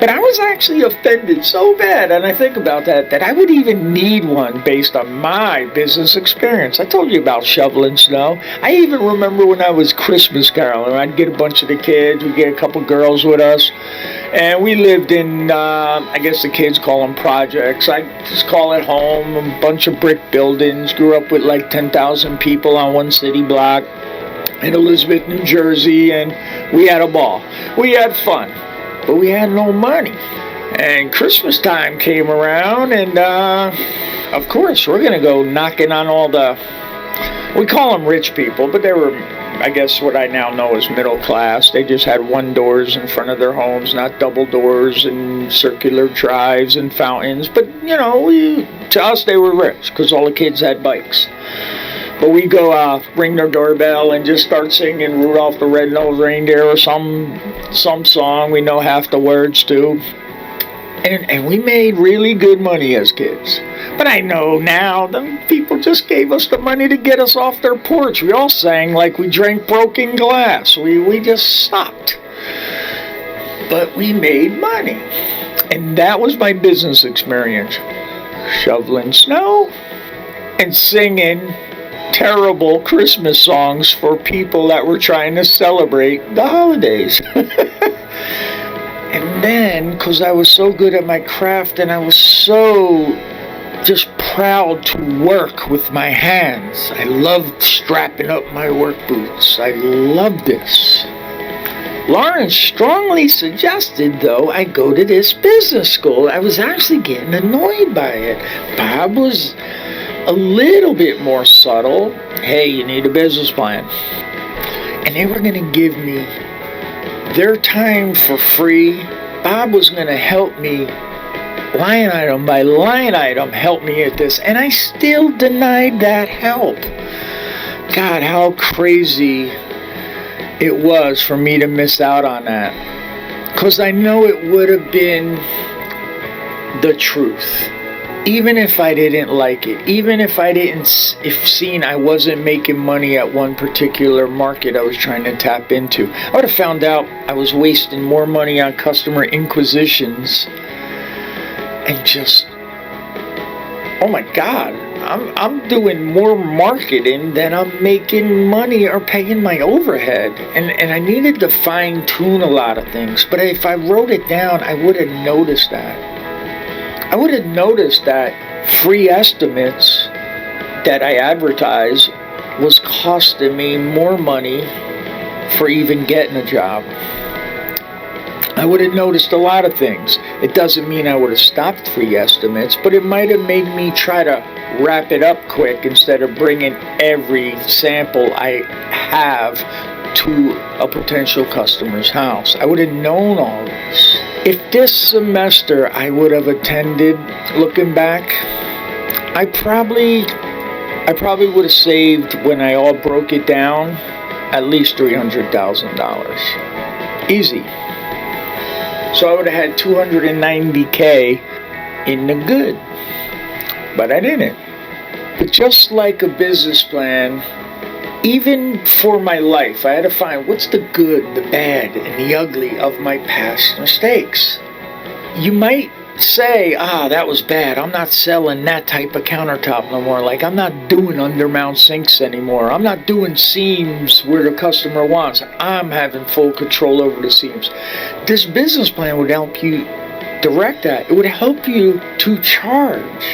But I was actually offended so bad, and I think about that, that I would even need one based on my business experience. I told you about shoveling snow. I even remember when I was Christmas caroling, I'd get a bunch of the kids, we'd get a couple girls with us, and we lived in, I guess the kids call them projects. I just call it home, a bunch of brick buildings, grew up with like 10,000 people on one city block in Elizabeth, New Jersey, and we had a ball. We had fun. But we had no money. And Christmas time came around, and of course, we're going to go knocking on all the, we call them rich people, but they were, I guess, what I now know as middle class. They just had one doors in front of their homes, not double doors and circular drives and fountains. But, you know, to us, they were rich because all the kids had bikes. But we go ring their doorbell and just start singing Rudolph the Red-Nosed Reindeer or some song we know half the words to. And we made really good money as kids. But I know now the people just gave us the money to get us off their porch. We all sang like we drank broken glass. We just sucked. But we made money. And that was my business experience. Shoveling snow and singing terrible Christmas songs for people that were trying to celebrate the holidays. And then, because I was so good at my craft and I was so just proud to work with my hands, I loved strapping up my work boots. I loved this. Lawrence strongly suggested, though, I go to this business school. I was actually getting annoyed by it. Bob was a little bit more subtle. Hey, you need a business plan. And they were going to give me their time for free. Bob was going to help me line item by line item, help me at this. And I still denied that help. God, how crazy it was for me to miss out on that. Because I know it would have been the truth. Even if I didn't like it, even if seen I wasn't making money at one particular market I was trying to tap into, I would have found out I was wasting more money on customer inquisitions and just, oh my God, I'm doing more marketing than I'm making money or paying my overhead. And I needed to fine tune a lot of things. But if I wrote it down, I would have noticed that. I would have noticed that free estimates that I advertise was costing me more money for even getting a job. I would have noticed a lot of things. It doesn't mean I would have stopped free estimates, but it might have made me try to wrap it up quick instead of bringing every sample I have to a potential customer's house. I would have known all this. If this semester I would have attended, looking back, I probably would have saved, when I all broke it down, at least $300,000. Easy. So I would have had $290K in the good. But I didn't. But just like a business plan, even for my life, I had to find what's the good, the bad, and the ugly of my past mistakes. You might say, that was bad. I'm not selling that type of countertop no more. Like, I'm not doing undermount sinks anymore. I'm not doing seams where the customer wants. I'm having full control over the seams. This business plan would help you direct that. It would help you to charge.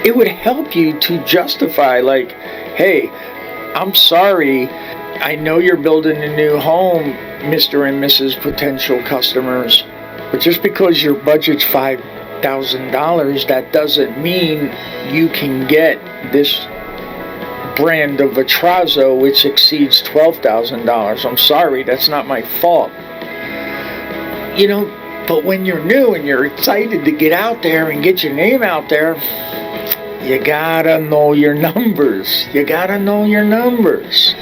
It would help you to justify, like, hey, I'm sorry, I know you're building a new home, Mr. and Mrs. potential customers, but just because your budget's $5,000, that doesn't mean you can get this brand of Atrazo which exceeds $12,000. I'm sorry, that's not my fault. You know, but when you're new and you're excited to get out there and get your name out there, you gotta know your numbers. You gotta know your numbers.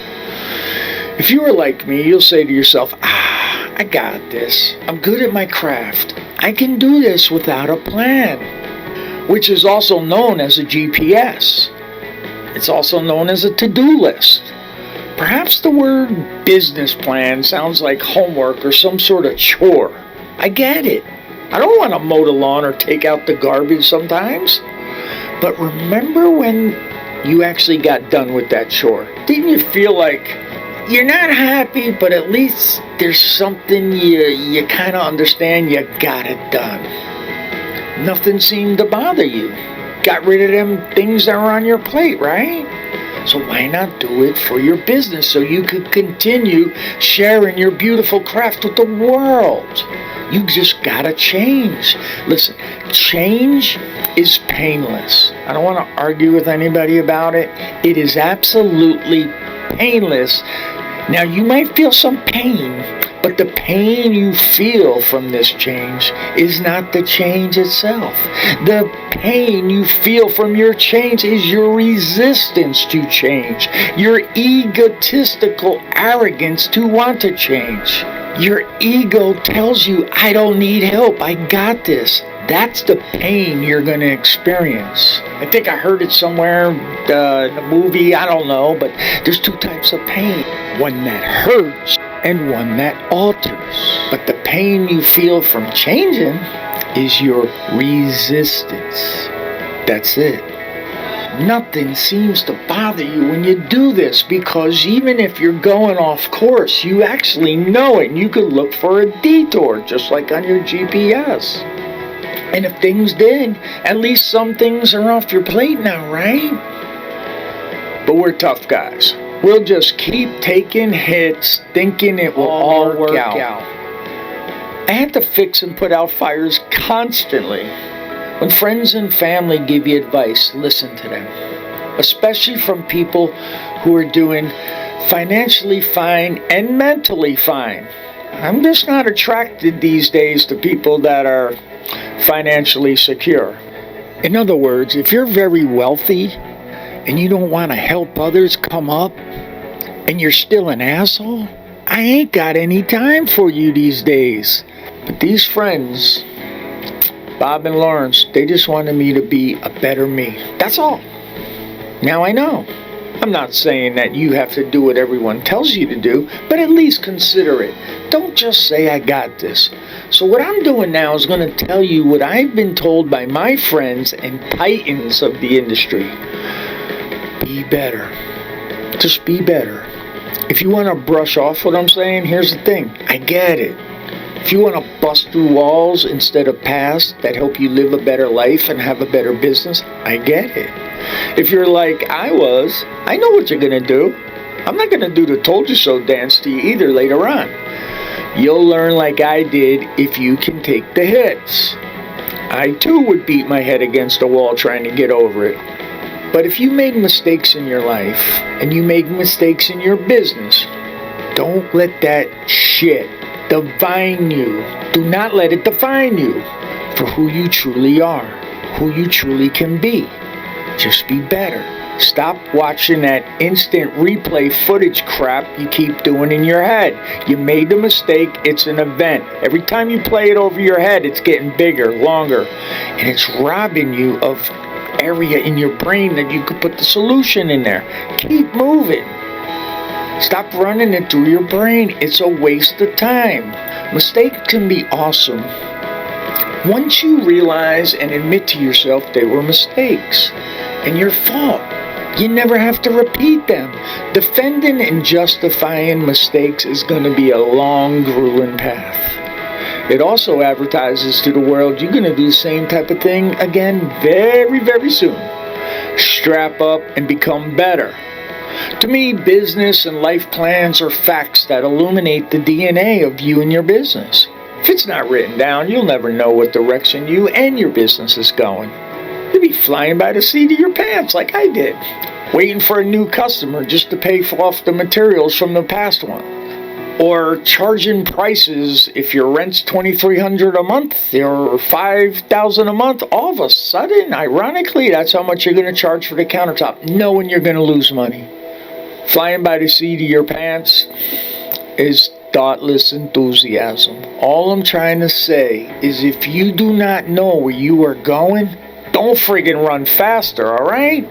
If you were like me, you'll say to yourself, I got this. I'm good at my craft. I can do this without a plan, which is also known as a GPS. It's also known as a to-do list. Perhaps the word business plan sounds like homework or some sort of chore. I get it. I don't want to mow the lawn or take out the garbage sometimes. But remember when you actually got done with that chore? Didn't you feel like you're not happy, but at least there's something you kind of understand you got it done? Nothing seemed to bother you. Got rid of them things that were on your plate, right? So why not do it for your business so you could continue sharing your beautiful craft with the world? You just gotta change. Listen, change is painless. I don't want to argue with anybody about it. It is absolutely painless. Now, you might feel some pain, but the pain you feel from this change is not the change itself. The pain you feel from your change is your resistance to change, your egotistical arrogance to want to change. Your ego tells you, I don't need help, I got this. That's the pain you're going to experience. I think I heard it somewhere in a movie, I don't know, but there's two types of pain. One that hurts and one that alters. But the pain you feel from changing is your resistance. That's it. Nothing seems to bother you when you do this, because even if you're going off course, you actually know it, and you can look for a detour just like on your GPS. And if things did, at least some things are off your plate now, right? But we're tough guys. We'll just keep taking hits, thinking it will all work out. I had to fix and put out fires constantly. When friends and family give you advice, listen to them. Especially from people who are doing financially fine and mentally fine. I'm just not attracted these days to people that are financially secure. In other words, if you're very wealthy and you don't want to help others come up and you're still an asshole, I ain't got any time for you these days. But these friends, Bob and Lawrence, they just wanted me to be a better me. That's all. Now I know. I'm not saying that you have to do what everyone tells you to do, but at least consider it. Don't just say, I got this. So what I'm doing now is going to tell you what I've been told by my friends and titans of the industry. Be better. Just be better. If you want to brush off what I'm saying, here's the thing. I get it. If you want to bust through walls instead of paths that help you live a better life and have a better business, I get it. If you're like I was, I know what you're going to do. I'm not going to do the told you so dance to you either later on. You'll learn like I did if you can take the hits. I too would beat my head against a wall trying to get over it. But if you made mistakes in your life and you make mistakes in your business, don't let that shit define you. Do not let it define you for who you truly are, who you truly can be. Just be better. Stop watching that instant replay footage crap you keep doing in your head. You made the mistake, it's an event. Every time you play it over your head, it's getting bigger, longer, and it's robbing you of area in your brain that you could put the solution in there. Keep moving. Stop running it through your brain. It's a waste of time. Mistakes can be awesome once you realize and admit to yourself they were mistakes and your fault. You never have to repeat them. Defending and justifying mistakes is going to be a long, grueling path. It also advertises to the world you're going to do the same type of thing again very, very soon. Strap up and become better. To me, business and life plans are facts that illuminate the DNA of you and your business. If it's not written down, you'll never know what direction you and your business is going. You'll be flying by the seat of your pants like I did, waiting for a new customer just to pay off the materials from the past one. Or charging prices if your rent's $2,300 a month or $5,000 a month. All of a sudden, ironically, that's how much you're going to charge for the countertop, knowing you're going to lose money. Flying by the seat of your pants is thoughtless enthusiasm. All I'm trying to say is if you do not know where you are going, don't friggin' run faster, alright?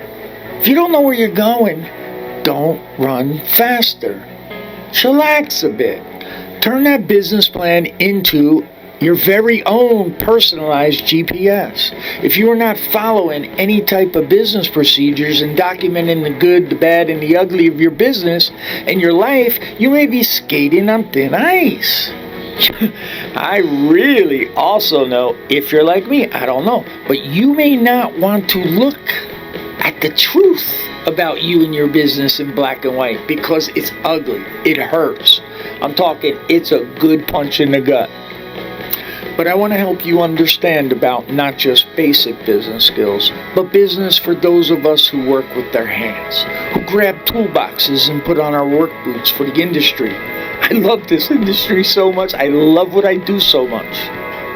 If you don't know where you're going, don't run faster. Chillax a bit. Turn that business plan into your very own personalized GPS. If you are not following any type of business procedures and documenting the good, the bad, and the ugly of your business and your life, you may be skating on thin ice. I really also know, if you're like me, I don't know, but you may not want to look at the truth about you and your business in black and white because it's ugly. It hurts. I'm talking, it's a good punch in the gut. But I want to help you understand about not just basic business skills, but business for those of us who work with their hands, who grab toolboxes and put on our work boots for the industry. I love this industry so much. I love what I do so much.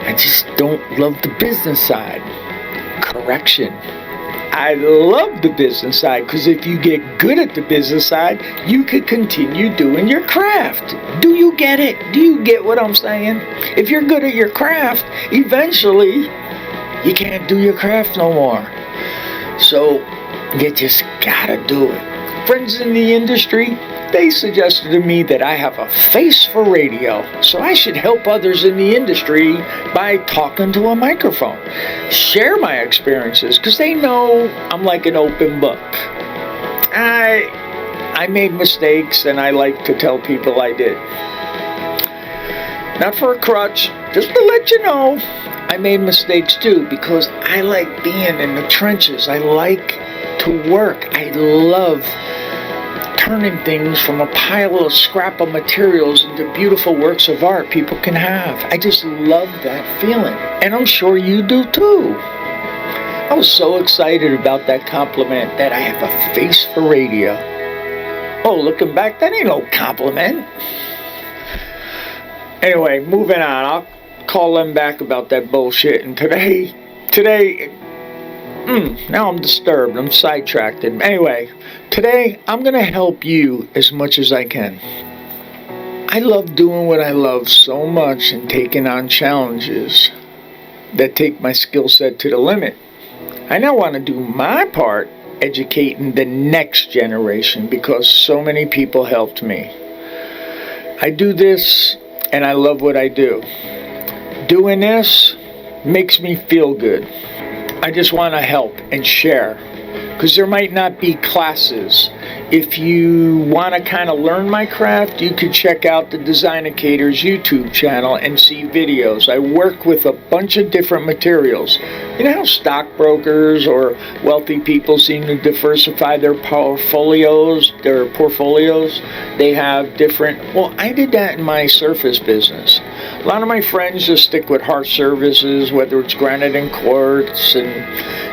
I just don't love the business side. Correction. I love the business side because if you get good at the business side, you could continue doing your craft. Do you get it? Do you get what I'm saying? If you're good at your craft, eventually you can't do your craft no more. So you just gotta do it. Friends in the industry, they suggested to me that I have a face for radio, so I should help others in the industry by talking to a microphone. Share my experiences, because they know I'm like an open book. I made mistakes, and I like to tell people I did. Not for a crutch, just to let you know, I made mistakes too, because I like being in the trenches. I like to work. I love turning things from a pile of scrap of materials into beautiful works of art people can have. I just love that feeling. And I'm sure you do too. I was so excited about that compliment that I have a face for radio. Oh, looking back, that ain't no compliment. Anyway, moving on. I'll call them back about that bullshit. And today, now I'm disturbed. I'm sidetracked. And anyway, today I'm going to help you as much as I can. I love doing what I love so much and taking on challenges that take my skill set to the limit. I now want to do my part educating the next generation because so many people helped me. I do this and I love what I do. Doing this makes me feel good. I just want to help and share because there might not be classes. If you want to kind of learn my craft, you could check out the Designicators YouTube channel and see videos. I work with a bunch of different materials. You know how stockbrokers or wealthy people seem to diversify their portfolios? They have different... Well, I did that in my surface business. A lot of my friends just stick with hard surfaces, whether it's granite and quartz, and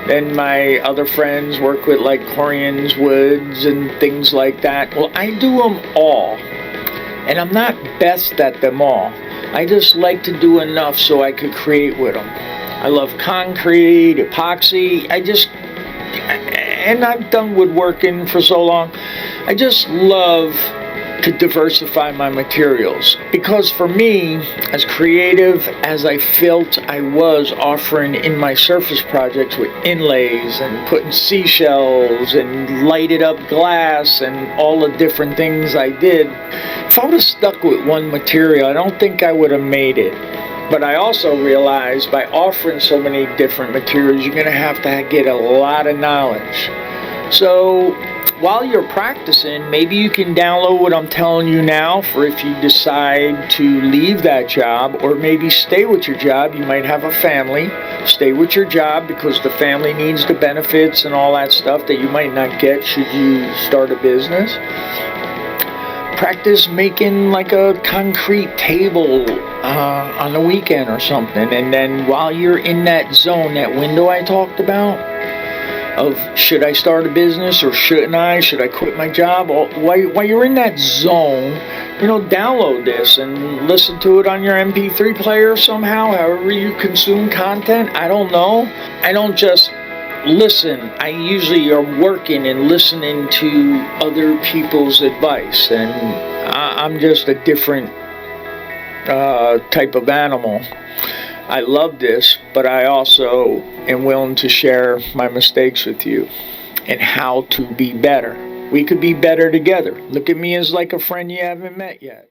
then my other friends work with like Corians woods and things like that. Well, I do them all, and I'm not best at them all. I just like to do enough so I could create with them. I love concrete, epoxy. And I've done woodworking for so long. I just love to diversify my materials because for me, as creative as I felt I was offering in my surface projects with inlays and putting seashells and lighted up glass and all the different things I did, if I would have stuck with one material, I don't think I would have made it. But I also realized by offering so many different materials, you're going to have to get a lot of knowledge. So while you're practicing, maybe you can download what I'm telling you now for if you decide to leave that job or maybe stay with your job. You might have a family. Stay with your job because the family needs the benefits and all that stuff that you might not get should you start a business. Practice making like a concrete table on the weekend or something. And then while you're in that zone, that window I talked about, of should I start a business or shouldn't I? Should I quit my job? While you're in that zone, download this and listen to it on your MP3 player somehow, however you consume content. I don't know. I don't just listen. I usually am working and listening to other people's advice, and I'm just a different type of animal. I love this, but I also am willing to share my mistakes with you and how to be better. We could be better together. Look at me as like a friend you haven't met yet.